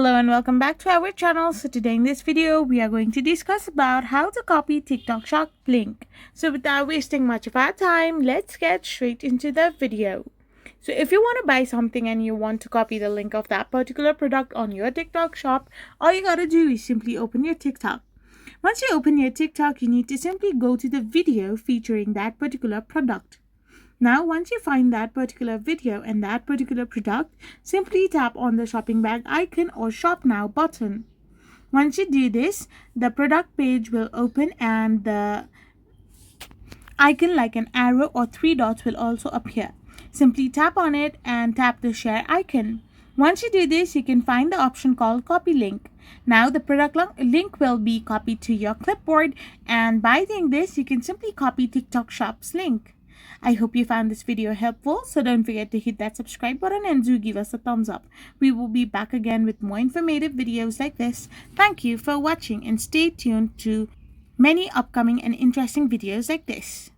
Hello and welcome back to our channel. So today in this video we are going to discuss about how to copy TikTok Shop link. So without wasting much of our time, let's get straight into the video. So if you want to buy something and you want to copy the link of that particular product on your TikTok Shop, all you gotta do is simply open your TikTok. Once you open your TikTok, you need to simply go to the video featuring that particular product. Now, once you find that particular video and that particular product, simply tap on the shopping bag icon or shop now button. Once you do this, the product page will open and the icon like an arrow or three dots will also appear. Simply tap on it and tap the share icon. Once you do this, you can find the option called copy link. Now the product link will be copied to your clipboard, and by doing this, you can simply copy TikTok Shop's link. I hope you found this video helpful, so don't forget to hit that subscribe button and do give us a thumbs up. We will be back again with more informative videos like this. Thank you for watching and stay tuned to many upcoming and interesting videos like this.